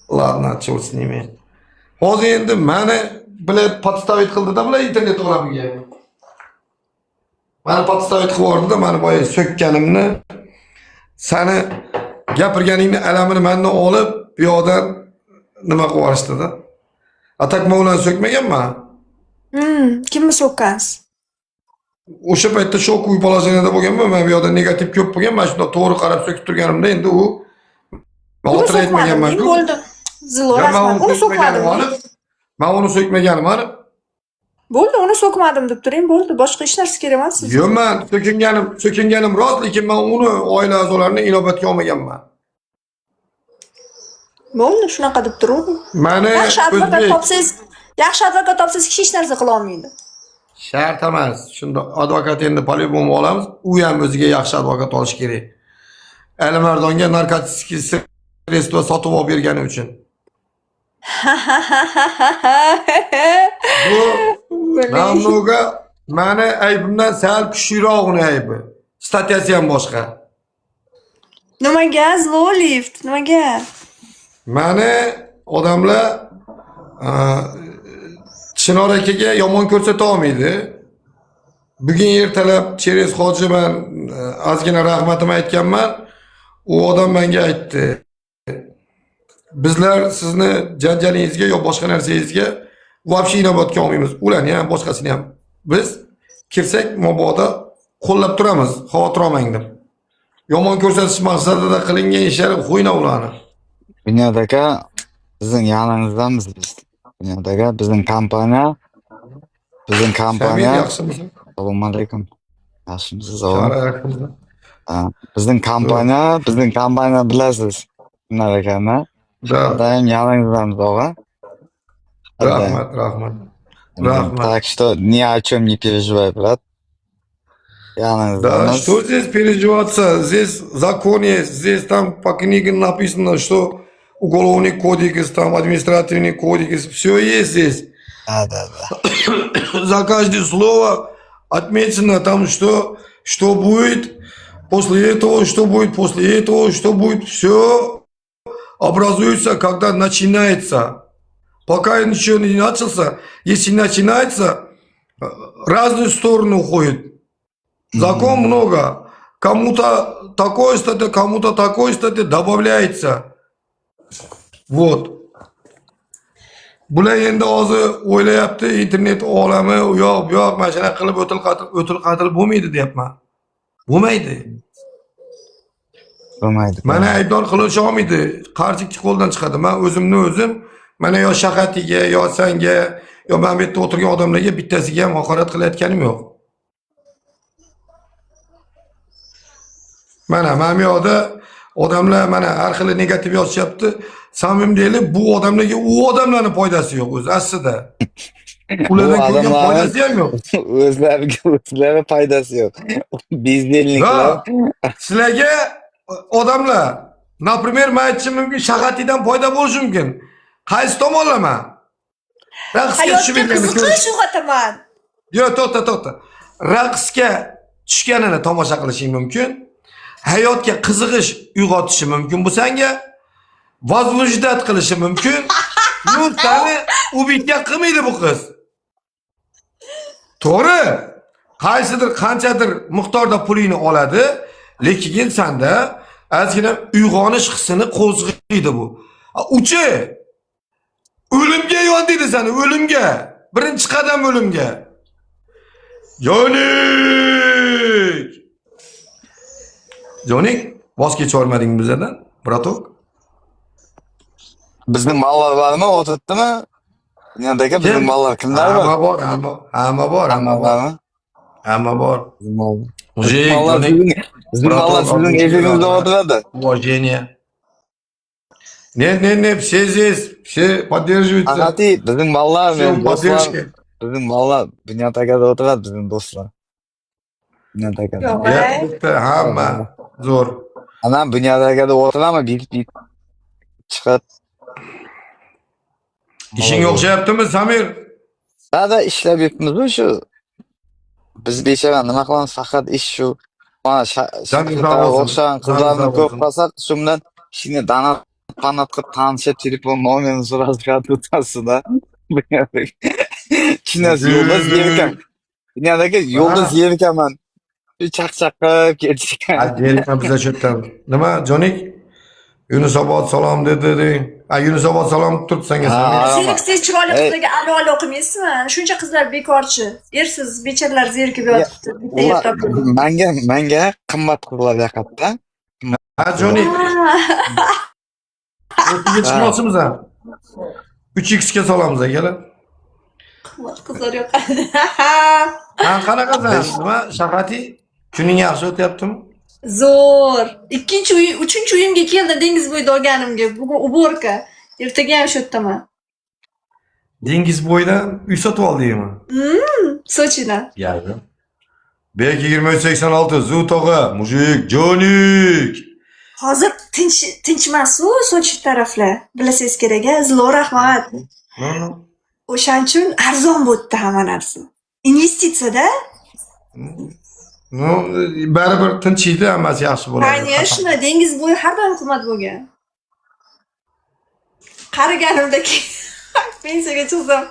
Ладно, черт с nima. Hozir endi meni bilan podstavit qildida bular internet olamiga. Meni podstavit qilib yubordida, meni boya so'kkanimni, seni gapirganingni alamini mendan olib, bu yoqdan nima qilib yuborishdi-da. Atak men ularni so'kmaganman. Kimni so'kkansiz? O'sha paytda shok uy poложениyada bo'lganman. Men bu yoqda negativ ko'p bo'lgan. Men shunda to'g'ri qarab so'kib turganimda endi u Uni so'kmadim. Bo'ldi. Zilo rasman. Uni so'kmadim. Men uni so'kmaganman. Bo'ldi, uni so'kmadim deb turing, bo'ldi. Boshqa hech narsa kerak emas sizga. Yo'q, men so'kinganim rost, lekin men uni oila a'zolarini inobatga olmaganman. Bo'ldi, shunaqa deb turavering. Mani Yaxshi advokat topsangiz hech narsa qila olmaydi. Shart emas. Shunda advokat endi по-любому olamiz. U ham o'ziga yaxshi advokat olish kerak. Alimardonga narkotik sredstva sotib olib bergani uchun. Bu Namnuga mani aybimdan sal kuchliroq uni aybi. Statiyasi ham boshqa. Nimaga Slow Lift? Nimaga? Mani odamlar Chinor akaga yomon ko'rsata olmaydi. Bugun ertalab Cheres hoji men ozgina rahmatimni aytganman. U odam menga aytdi. Bizlar sizni janjalingizga yo boshqa narsangizga вообще inobatga olmaymiz. Ularni ham boshqasini ham biz kirsak mabodo qo'llab turamiz. Xavotir olmang deb. Yomon ko'rsatish maqsadida qilingan ishlar qo'yna ularni. Bunyod aka, bizning yonimizdamiz biz. Bunyod aka, bizning kompaniya. Yaxshimisiz? Assalomu alaykum. Yaxshimisiz? Rahmat. Bizning kompaniya bilasiz. Bunyod akani. Doim yonimizdamiz, og'a. Rahmat. Так что ни о чем не переживай, брат. Да, что здесь переживаться? Здесь закон есть, здесь там по книге написано, что уголовный кодекс, там административный кодекс, все есть здесь. Да. За каждое слово отмечено там, что будет после этого, что будет после этого, что будет, все образуется, когда начинается. Пока ничего не начался, если начинается, разные стороны уходят. Закон много. Кому-то такой статья, кому-то такой статья добавляется. Вот. Bular endi hozir o'ylayapti, internet olami, yo'q, mana shuna qilib o'til qatl bo'lmaydi deyapman. Bo'lmaydi. Mana aybdor qilish olmaydi. Qarshi ikki qo'ldan chiqadi. Men o'zim mana yo Shahatiga, yo senga, yo men bu yerda o'tirgan odamlarga bittasiga ham haqorat qilayotganim yo'q. Mana bu yoqda odamlar mana har xil negativ yozishyapti. Samim deylik, bu odamlarga u odamlarning foydasi yo'q o'zi aslida. Ulardan ko'rgan foydasi ham yo'q. O'zlariga foydasi yo'q. Biznesliklar. Sizlarga odamlar, например, men aytishim mumkin, Shahatidan foyda bo'lishi mumkin. Qaysi tomonlama? Raqsga qiziqish uyg'otaman. Yo'q, to'xta. Raqsga tushganini tomosha qilishing mumkin. Hayotga qiziqish uyg'otishi mumkin bu senga. Vazvujdat qilishi mumkin. Yo'q, seni ubitga qilmaydi bu qiz. To'g'ri. Qaysidir qanchadir miqdorda pulingni oladi, lekin senda ozgina uyg'onish hissini qo'zg'aydi bu. Uchi o'limga yondaydi seni, o'limga. Birinchi qadam o'limga. Jonik, voz kechormading bizdan, bratok? Bizning mallar bormi, o'tibdimi? Bunyodagi bizning mallar kimlar bor? Hamma bor. Bizning mallar sizning efingizda o'tiradi. Уважение. Не, все здесь, все поддерживаются. Aqati, bizning mallar, Поддержки. bizning mallar Bunyodagi o'tiradi, bizning do'stlar. Bunyodagi. Hamma zo'r. Ana Bunyodagi o'tirami, bit chiqib. İşin o'xshayaptimi, Samir? Hada ishlab yuribmiz shu. Biz bechara nima qilamiz, faqat ish shu. Mana o'xshagan qizlarni ko'p qilsak, shundan ishni dana fanatka tanışa telefon nomerini so'rashga o'tasida. Chinasi yo'lda zerikam. Dunyodagi yo'lda zerikaman. Chaqchaqib ketishgan. Zerikma biza shu yerdan. Nima, Jonik? Yunusobod salom dedi. Yunusobod salom turibdi senga. Zeriksiz chiroyli qizlarga alo qilmaysizmi? Shuncha qizlar bekorchi. Ersiz bechoralar zerikib yotibdi. Bitta yer topib. Menga qimmat qizlar yoqadi-da. Jonik. O'rtaga chiqmoqchimiz ham. 3x ga solamiz akala. Qizlar yo'q. Qanaqasan? Nima, Shafati? Kuning yaxshi o'tyaptimi? Zo'r. Ikkinchi uy, uchinchi uyimga keldim dengiz bo'yida olganimga. Bugun uborka. Ertaga ham shu yerdaman. Dengiz bo'yida uy sotib oldingmi? Sochidan. Yardi. B2386 Zutog'a, mujik, Jonik. Hozir tinchmas-u Sochi taraflar. Bilasiz kerak-a? Zilo rahmat. O'shaning uchun arzon bo'ldi hamma narsa. Investitsiya-da. Baribir tinchiydi, hammasi yaxshi bo'ladi. Конечно, dengiz bo'yi har doim qimmat bo'lgan. Qariganimda pensiyaga chiqsam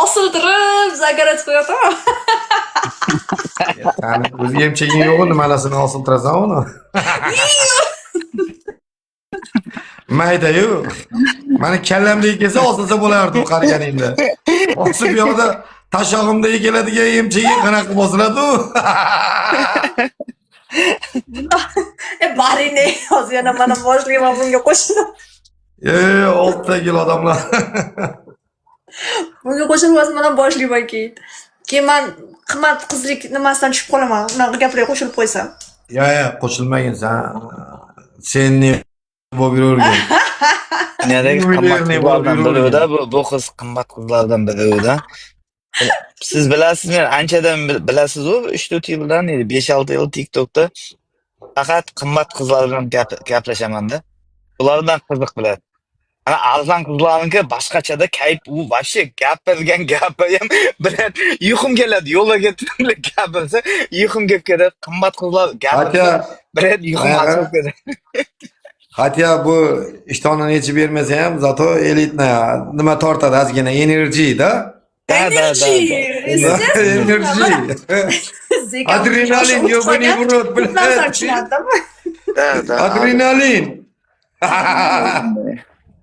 osiltirib zagarat qo'yaman. Qani o'zi emchaging yo'q, nimalasini osiltirasan uni? Mayda-yu. Mani kallamdagi kelsa osilsa bo'lardi u qariganingda. Osib yoqda tashog'imdagi keladigan emchagi qanaqa bosiladi u? Barine hozir yana mana boshlayman bunga qo'shilib. 6 yil odamlar. Bunga qo'shilmasam mana boshlayman keyin. Keyin men qimmat qizlik nimasidan tushib qolaman. Unaqa gaplarga qo'shilib qo'ysam. Yo'q, qo'shilmagin sen ne bo'lib yuravergan. Dunyodagi qimmat qizlardan biri-da, bu qiz qimmat qizlardan biri-da. Siz bilasizmi, anchadan bilasiz-ku, 3-4 yildan, 5-6 yil TikTokda faqat qimmat qizlar bilan gaplashaman-da. Ulardan qiziq biladi. Ana arzon qizlarniki boshqachada kayf, u vashi gapirgan gapi ham bilan uyqum keladi. Yo'lga ketdim gapirsa, uyqum kelib ketadi. Qimmat qizlar gapirsa, bilan uyqum ochib ketadi. Hatya bu ishtonini yechib bermasa ham, zato elitna nima tortadi, ozgina enerji-da. Enerji. Adrenalin yo'g'ini urib bilan. Adrenalin.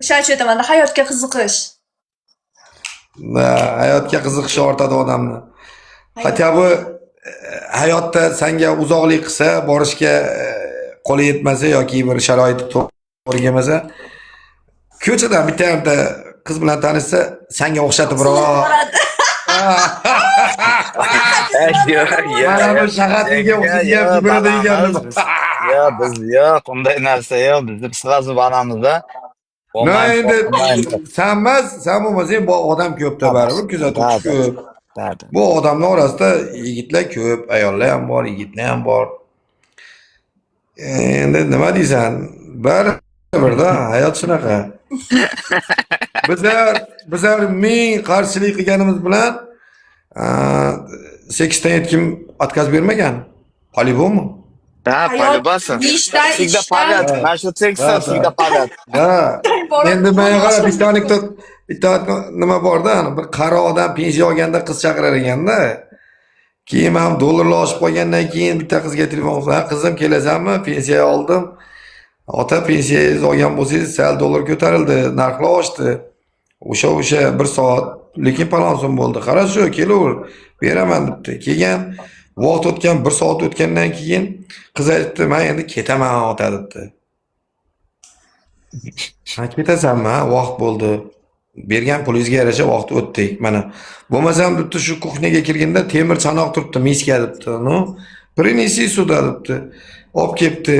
O'shaning aytaman, hayotga qiziqish. Hayotga qiziqish ortadi odamni. Hatya bu hayotda senga uzoqlik qilsa, borishga qo'li yetmasa yoki bir sharoit to'g'ri kelmasa, ko'chadan bitta qiz bilan tanishsa, senga o'xshatib Mana bu shahatiga o'xshagan figurada ekanmiz. Biz yo'q, unday narsa yo'q. Biz sirazu banamiz-da. Endi sen bo'lmasang, bu odam ko'pda baribir, kuzatuvchi ko'p. Bu odamlar orasida yigitlar ko'p, ayollar ham bor, yigitlar ham bor. Endi nima deysan? Baribir-da, hayot shunaqa. Bizlar ming qarshilik qilganimiz bilan 8 ta kim отказ bermagan. Полюбому. Да, полюбаса. Всегда пагат. Нашу секса всегда пагат. Да. Endi men qarab bitta nima bor-da, bir qaro odam pensiya olganda qiz chaqirar ekanda. Keyin ham dollarlar oshib qolgandan keyin bitta qizga telefon qilsa, "Qizim kelasanmi? Pensiya oldim." Ota pensiyangiz olgan bo'lsangiz, sal dollar ko'tarildi, narxlar oshdi. O'sha 1 soat, lekin palon so'm bo'ldi. Qara shu, kelaver, beraman debdi. Keyin vaqt o'tgan 1 soat o'tgandan keyin qiz aytdi, "Men endi ketaman ota" debdi. "Ha, ketasanmi? Vaqt bo'ldi. Bergan pulingizga yarasha vaqt o'tdik. Mana bo'lmasam debdi, shu kuxniyaga kirganda temir chanoq turibdi, miska debdi. No, принеси сюда debdi. Olib kelibdi.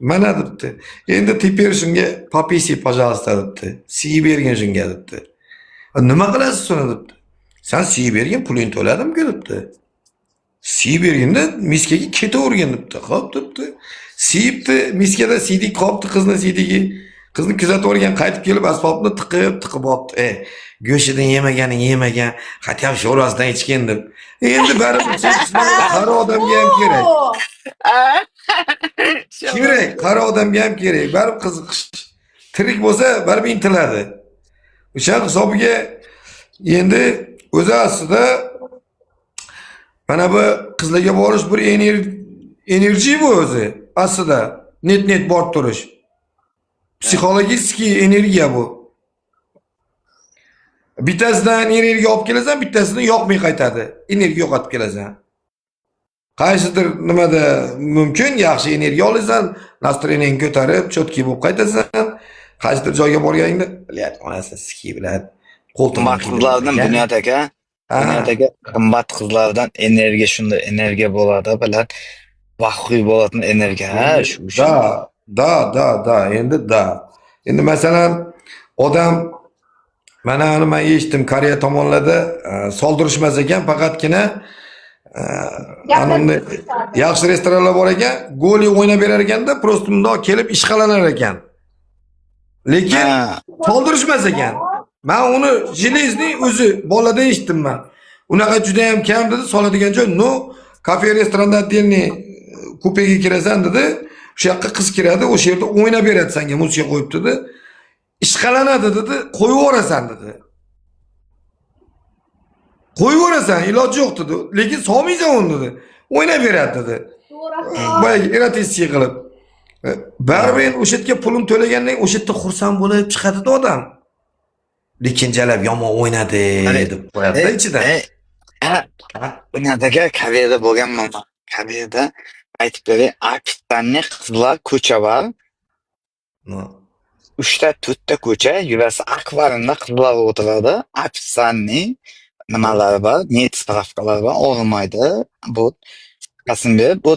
Mana debdi. Endi teper shunga пописи, пожалуйста debdi. Siy bergin shunga debdi. Nima qilasiz uni debdi. Sen siy bergin, pulingni to'ladim-ku debdi. Siy berganda miskaga ketavergin debdi. Xo'p debdi. Siyibdi, miskada siydik qolibdi qizni siydigi. Qizni kuzatib o'rgan, qaytib kelib asbobni tiqib olibdi. Go'shidan yemagan, hatto sho'rasidan ichgan deb. Endi baribir qaro odamga ham kerak. Kerak, qari odamga ham kerak. Baribir qiziqish tirik bo'lsa, baribir intiladi. O'sha hisobiga endi o'zi aslida mana bu qizlarga borish bir enerji bu o'zi. Aslida net borib turish. Psixologik energiya bu. Bittasidan energiya olib kelasan, bittasidan yoqmay qaytadi. Energiya yo'qotib kelasan. Qaysidir nimada mumkin yaxshi energiya olasan, nastroyeningni ko'tarib, chotki bo'lib qaytasan. Qaysidir joyga borganingda, bilat onasi ski bilan Qimmat qizlardan Bunyod aka, qimmat qizlardan energiya shunday energiya bo'ladi, bilan vahhiy bo'ladigan energiya. Ha, shu. Da. Endi masalan odam mana nima eshitdim Koreya tomonlarda soldirishmas ekan, faqatgina anonni yaxshi restoranlar bor ekan, goli o'ynab berar ekanda, просто bundoq kelib ishqalanar ekan. Lekin soldirishmas ekan. Men uni Jelezniy o'zi boladan eshitdim men. Unaqa juda ham kam dedi, soladigan joy. No, kafe restoranda отдельный kupega kirasan dedi. O'sha yoqqa qiz kiradi, o'sha yerda o'ynab beradi senga, musiqa qo'yib dedi. Ishqalanadi dedi, qo'yib yuborasan dedi. Qo'yib yuborasan, iloji yo'q dedi. Lekin solmaysan uni dedi. O'ynab beradi dedi. Boyagi erotistiya qilib. Baribir o'sha yerga pulim to'lagandan o'sha yerda xursand bo'lib chiqadi odam. Lekin jalab yomon o'ynadi deb qo'yadi ichidan. Bunyod aka Koreyada bo'lganman. Koreyada aytib beray, Apitanni qizlar ko'cha bor. 3-4 ko'cha, yurasi akvariumda qizlar o'tiradi. Apitanni nimalari bor, net spravkalar bor, olmaydi. Bu qasimga bu